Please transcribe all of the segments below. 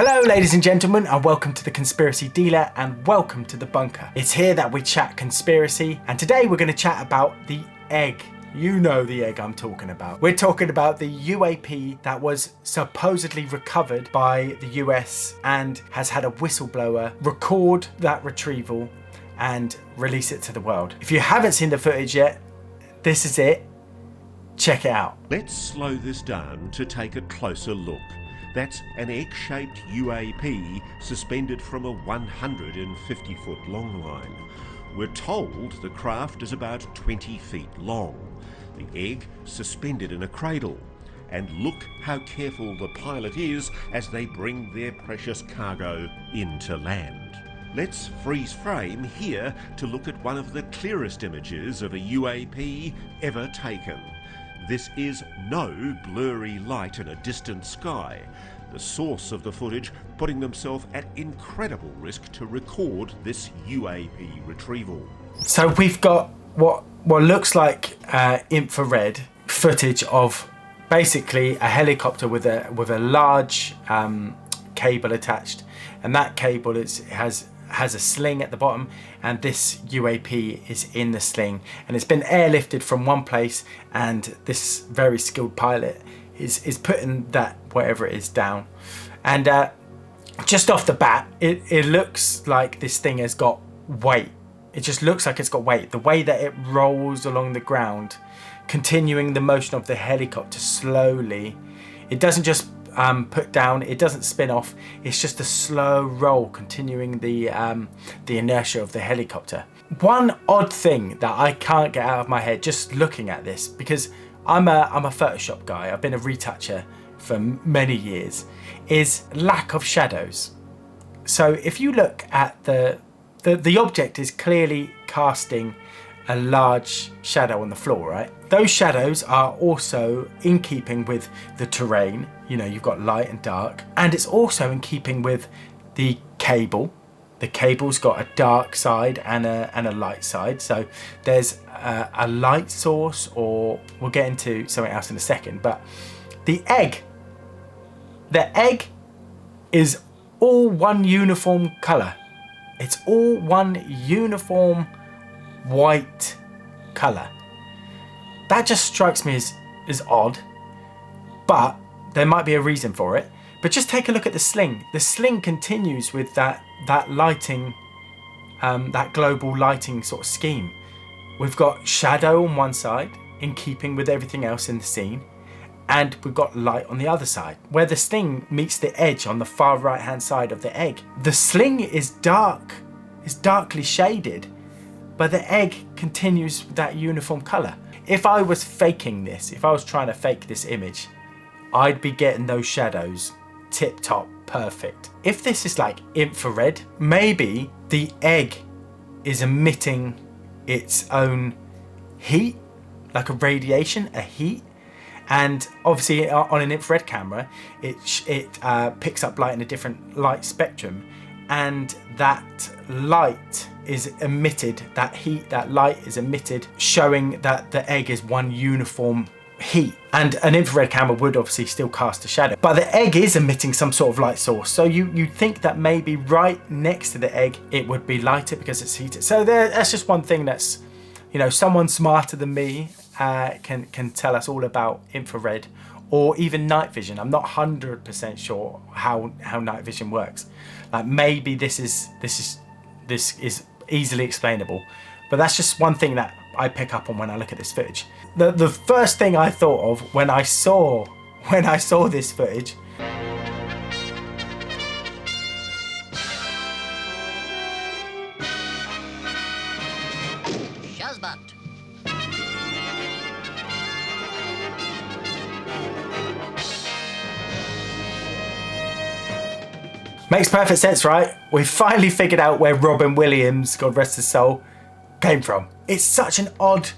Hello ladies and gentlemen, and welcome to the Conspiracy Dealer, and welcome to the bunker. It's here that we chat conspiracy, and today we're going to chat about the egg. You know the egg I'm talking about. We're talking about the UAP that was supposedly recovered by the US and has had a whistleblower record that retrieval and release it to the world. If you haven't seen the footage yet, this is it. Check it out. Let's slow this down to take a closer look. That's an egg-shaped UAP suspended from a 150-foot long line. We're told the craft is about 20 feet long. The egg suspended in a cradle. And look how careful the pilot is as they bring their precious cargo into land. Let's freeze frame here to look at one of the clearest images of a UAP ever taken. This is no blurry light in a distant sky. The source of the footage putting themselves at incredible risk to record this UAP retrieval. So we've got what looks like infrared footage of basically a helicopter with a large cable attached, and that cable has a sling at the bottom, and this UAP is in the sling, and it's been airlifted from one place, and this very skilled pilot is putting that whatever it is down. And just off the bat, it looks like this thing has got weight. It just looks like it's got weight. The way that it rolls along the ground, continuing the motion of the helicopter slowly. It doesn't just put down, it doesn't spin off, it's just a slow roll continuing the inertia of the helicopter. One odd thing that I can't get out of my head just looking at this, because I'm a Photoshop guy, I've been a retoucher for many years, is lack of shadows. So if you look at the object is clearly casting a large shadow on the floor, right? Those shadows are also in keeping with the terrain. You know, you've got light and dark, and it's also in keeping with the cable. The cable's got a dark side and a light side. So there's a light source, or we'll get into something else in a second. But the egg is all one uniform color. It's all one uniform white color. That just strikes me as odd, but there might be a reason for it. But just take a look at the sling. The sling continues with that lighting, that global lighting sort of scheme. We've got shadow on one side in keeping with everything else in the scene, and we've got light on the other side. Where the sling meets the edge on the far right hand side of the egg, the sling is darkly shaded, but the egg continues with that uniform color. If I was faking this, if I was trying to fake this image, I'd be getting those shadows tip top perfect. If this is like infrared, maybe the egg is emitting its own heat, like a radiation, a heat. And obviously on an infrared camera, it picks up light in a different light spectrum, and that light is emitted, that heat, that light is emitted, showing that the egg is one uniform heat. And an infrared camera would obviously still cast a shadow, but the egg is emitting some sort of light source. So you think that maybe right next to the egg it would be lighter because it's heated. So that's just one thing that's, you know, someone smarter than me can tell us all about infrared or even night vision. I'm not 100% sure how night vision works. Like maybe this is easily explainable, but that's just one thing that I pick up on when I look at this footage. The first thing I thought of when I saw this footage, Shazbot. makes perfect sense, right? We finally figured out where Robin Williams, God rest his soul, came from. It's such an odd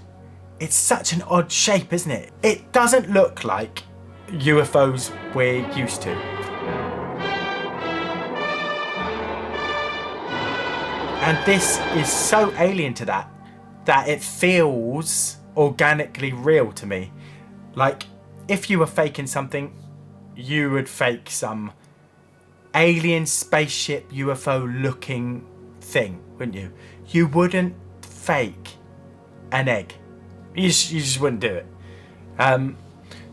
shape, isn't it? It doesn't look like UFOs we're used to. And this is so alien to that it feels organically real to me. Like if you were faking something, you would fake some alien spaceship UFO looking thing, wouldn't you? You wouldn't fake an egg. You just wouldn't do it.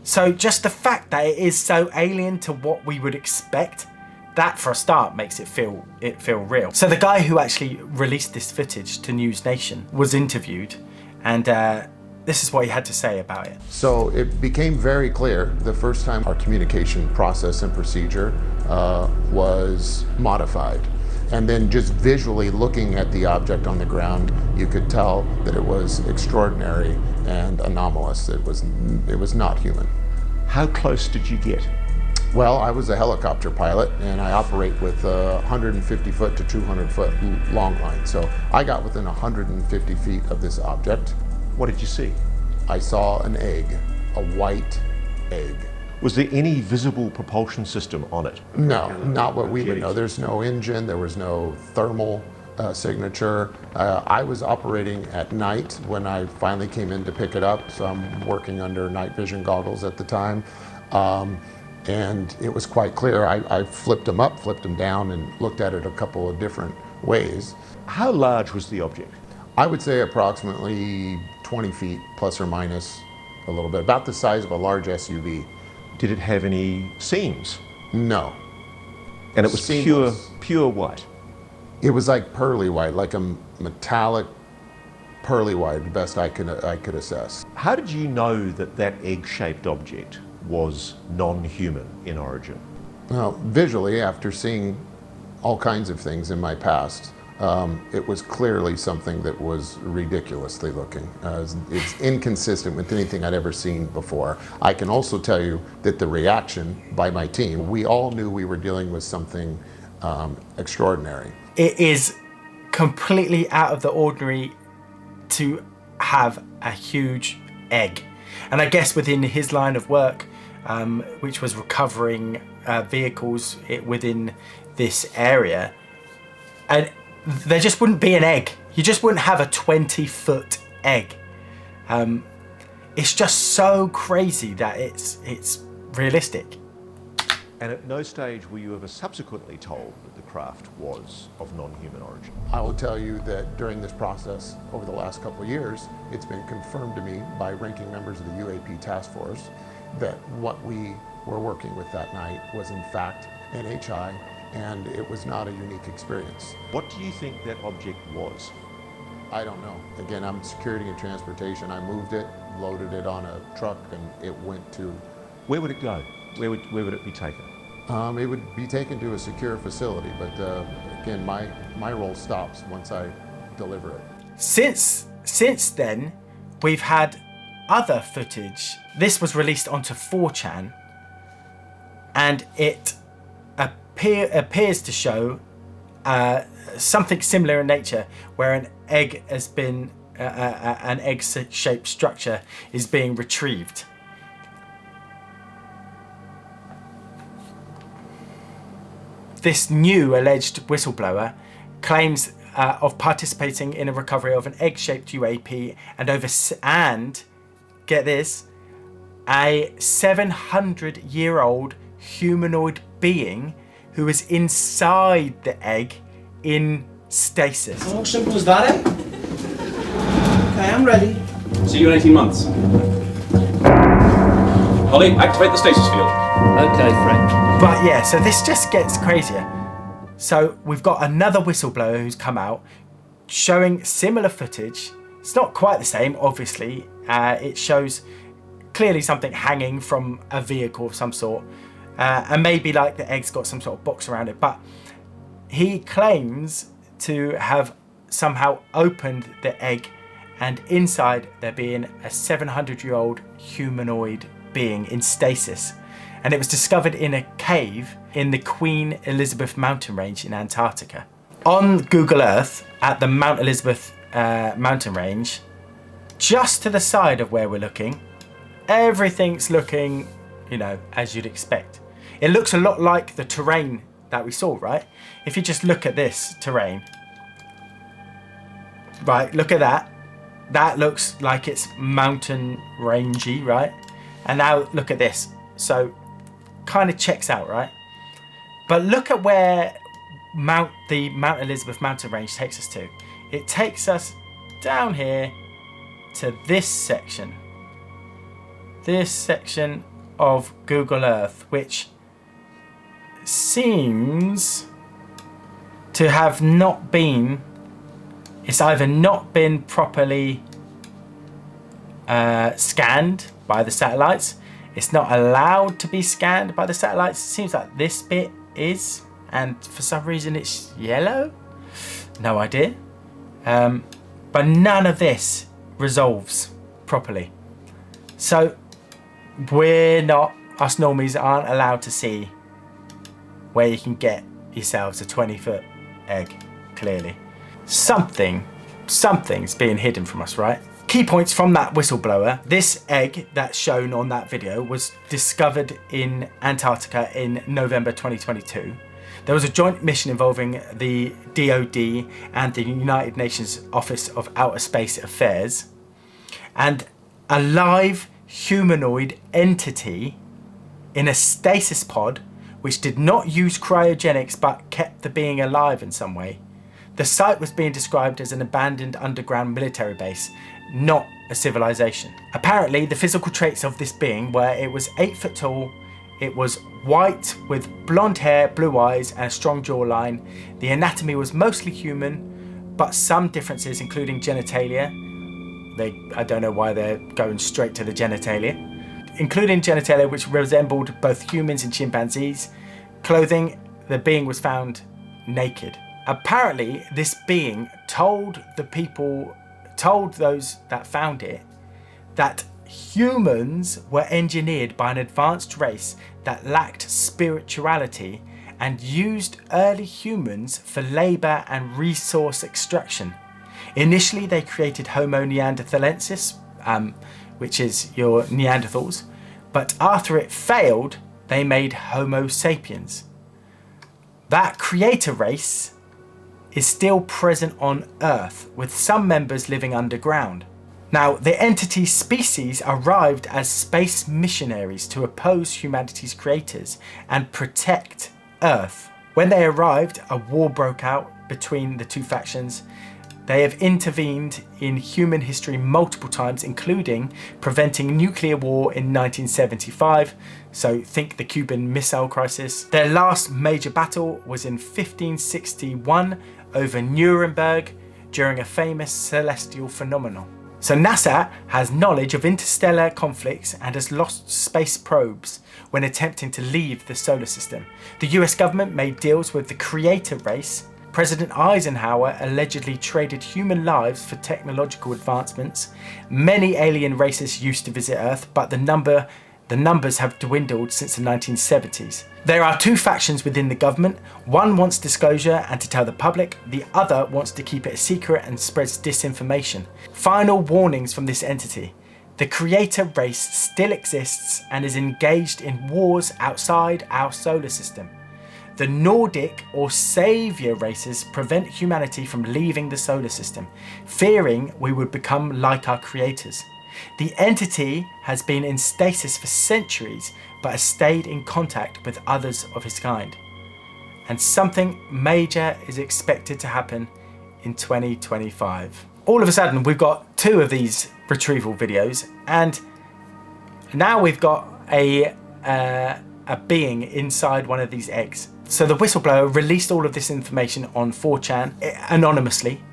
So just the fact that it is so alien to what we would expect, that for a start makes it feel real. So the guy who actually released this footage to News Nation was interviewed, and this is what he had to say about it. So it became very clear the first time our communication process and procedure was modified. And then just visually looking at the object on the ground, you could tell that it was extraordinary and anomalous. It was not human. How close did you get? Well, I was a helicopter pilot, and I operate with 150 foot to 200 foot long line. So I got within 150 feet of this object. What did you see? I saw an egg, a white egg. Was there any visible propulsion system on it? No, not what we would know. There's no engine, there was no thermal signature. I was operating at night when I finally came in to pick it up, so I'm working under night vision goggles at the time. And it was quite clear. I flipped them up, flipped them down, and looked at it a couple of different ways. How large was the object? I would say approximately 20 feet, plus or minus a little bit, about the size of a large SUV. Did it have any seams? No. And it was pure white? It was like pearly white, like a metallic pearly white, the best I could assess. How did you know that that egg-shaped object was non-human in origin? Well, visually, after seeing all kinds of things in my past, it was clearly something that was ridiculously looking. It's inconsistent with anything I'd ever seen before. I can also tell you that the reaction by my team, we all knew we were dealing with something extraordinary. It is completely out of the ordinary to have a huge egg. And I guess within his line of work, which was recovering vehicles within this area, and there just wouldn't be an egg. You just wouldn't have a 20-foot egg. It's just so crazy that it's realistic. And at no stage were you ever subsequently told that the craft was of non-human origin? I will tell you that during this process, over the last couple of years, it's been confirmed to me by ranking members of the UAP task force that what we were working with that night was in fact NHI, and it was not a unique experience. What do you think that object was? I don't know. Again, I'm security and transportation. I moved it, loaded it on a truck, and it went to... Where would it go? Where would it be taken? It would be taken to a secure facility, but again, my role stops once I deliver it. Since then, we've had other footage. This was released onto 4chan, and it appears to show something similar in nature, where an egg has been an egg-shaped structure is being retrieved. This new alleged whistleblower claims of participating in a recovery of an egg-shaped UAP and get this, a 700-year-old humanoid being who is inside the egg in stasis. How simple is that, eh? Okay, I'm ready. See you in 18 months. Holly, activate the stasis field. Okay, Frank. But yeah, so this just gets crazier. So we've got another whistleblower who's come out showing similar footage. It's not quite the same, obviously. It shows clearly something hanging from a vehicle of some sort. And maybe like the egg's got some sort of box around it. But he claims to have somehow opened the egg, and inside there being a 700-year-old humanoid being in stasis. And it was discovered in a cave in the Queen Elizabeth mountain range in Antarctica. On Google Earth, at the Mount Elizabeth mountain range, just to the side of where we're looking, everything's looking, you know, as you'd expect. It looks a lot like the terrain that we saw, right? If you just look at this terrain, right, look at that. That looks like it's mountain rangey, right? And now look at this. So kind of checks out, right? But look at where the Mount Elizabeth mountain range takes us to. It takes us down here to this section of Google Earth, which seems to have not been, it's either not been properly scanned by the satellites, it's not allowed to be scanned by the satellites. It seems like this bit is, and for some reason it's yellow. No idea. But none of this resolves properly. So us normies aren't allowed to see where you can get yourselves a 20-foot egg, clearly. Something's being hidden from us, right? Key points from that whistleblower. This egg that's shown on that video was discovered in Antarctica in November 2022. There was a joint mission involving the DoD and the United Nations Office of Outer Space Affairs, and a live humanoid entity in a stasis pod which did not use cryogenics but kept the being alive in some way. The site was being described as an abandoned underground military base, not a civilization. Apparently, the physical traits of this being were it was 8 foot tall, it was white with blonde hair, blue eyes and a strong jawline. The anatomy was mostly human, but some differences including genitalia. I don't know why they're going straight to the genitalia. Including genitalia which resembled both humans and chimpanzees. Clothing, the being was found naked. Apparently, this being told those that found it that humans were engineered by an advanced race that lacked spirituality and used early humans for labor and resource extraction. Initially, they created Homo neanderthalensis, which is your Neanderthals, but after it failed, they made Homo sapiens. That creator race is still present on Earth, with some members living underground. Now, the entity's species arrived as space missionaries to oppose humanity's creators and protect Earth. When they arrived, a war broke out between the two factions. They have intervened in human history multiple times, including preventing nuclear war in 1975, so think the Cuban Missile Crisis. Their last major battle was in 1561 over Nuremberg during a famous celestial phenomenon. So NASA has knowledge of interstellar conflicts and has lost space probes when attempting to leave the solar system. The US government made deals with the creator race. President Eisenhower allegedly traded human lives for technological advancements. Many alien races used to visit Earth, but the numbers have dwindled since the 1970s. There are two factions within the government. One wants disclosure and to tell the public. The other wants to keep it a secret and spreads disinformation. Final warnings from this entity. The creator race still exists and is engaged in wars outside our solar system. The Nordic or saviour races prevent humanity from leaving the solar system, fearing we would become like our creators. The entity has been in stasis for centuries, but has stayed in contact with others of his kind. And something major is expected to happen in 2025. All of a sudden, we've got two of these retrieval videos, and now we've got a being inside one of these eggs. So the whistleblower released all of this information on 4chan anonymously.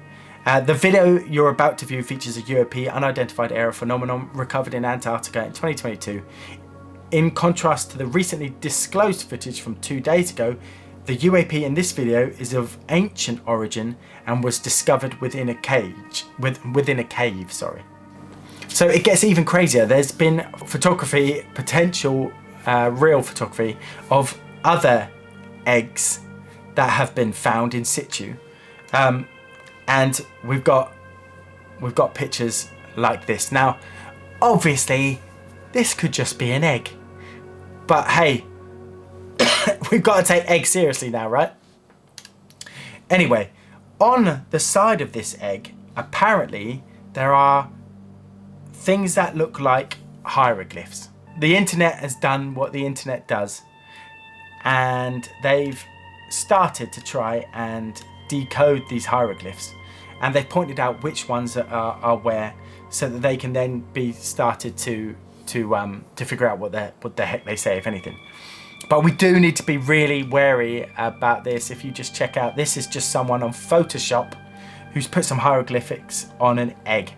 The video you're about to view features a UAP, unidentified aerial phenomenon, recovered in Antarctica in 2022. In contrast to the recently disclosed footage from 2 days ago, the UAP in this video is of ancient origin and was discovered within a cave. So it gets even crazier. There's been photography, potential real photography of other eggs that have been found in situ, and we've got pictures like this. Now, obviously, this could just be an egg, but hey, we've got to take eggs seriously now, right? Anyway, on the side of this egg, apparently there are things that look like hieroglyphs. The internet has done what the internet does, and they've started to try and decode these hieroglyphs, and they pointed out which ones are where, so that they can then be started to figure out what the heck they say, if anything. But we do need to be really wary about this. If you just check out, this is just someone on Photoshop who's put some hieroglyphics on an egg.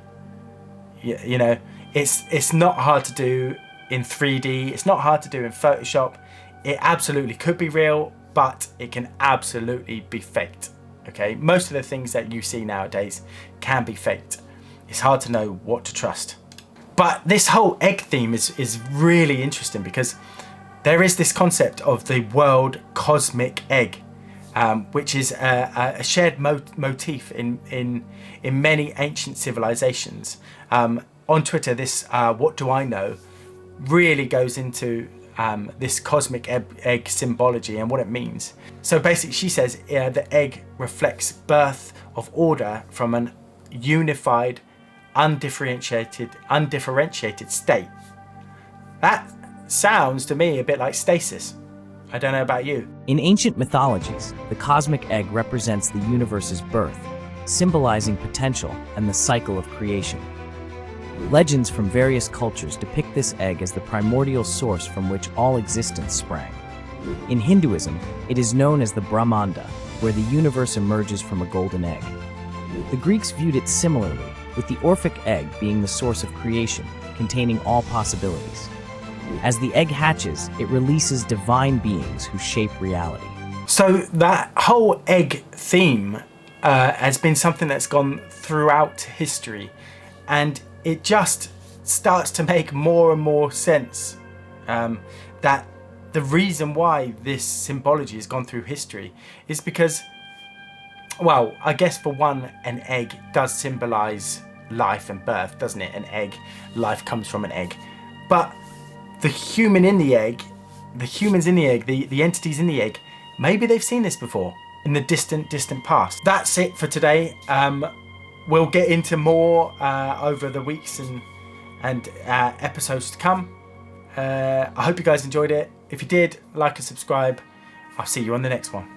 You know, it's not hard to do in 3D. It's not hard to do in Photoshop. It absolutely could be real, but it can absolutely be faked. Okay, most of the things that you see nowadays can be faked. It's hard to know what to trust. But this whole egg theme is really interesting, because there is this concept of the world cosmic egg, which is a shared motif in many ancient civilizations. On Twitter, this What Do I Know really goes into this cosmic egg symbology and what it means. So basically, she says the egg reflects birth of order from an unified, undifferentiated state. That sounds to me a bit like stasis. I don't know about you. In ancient mythologies, the cosmic egg represents the universe's birth, symbolizing potential and the cycle of creation. Legends from various cultures depict this egg as the primordial source from which all existence sprang. In Hinduism, it is known as the Brahmanda, where the universe emerges from a golden egg. The Greeks viewed it similarly, with the Orphic egg being the source of creation, containing all possibilities. As the egg hatches, it releases divine beings who shape reality. So that whole egg theme has been something that's gone throughout history, and it just starts to make more and more sense, that the reason why this symbology has gone through history is because, well, I guess for one, an egg does symbolize life and birth, doesn't it? An egg, life comes from an egg. But the human in the egg, the humans in the egg, the entities in the egg, maybe they've seen this before in the distant past. That's it for today. We'll get into more over the weeks and episodes to come. I hope you guys enjoyed it. If you did, like and subscribe. I'll see you on the next one.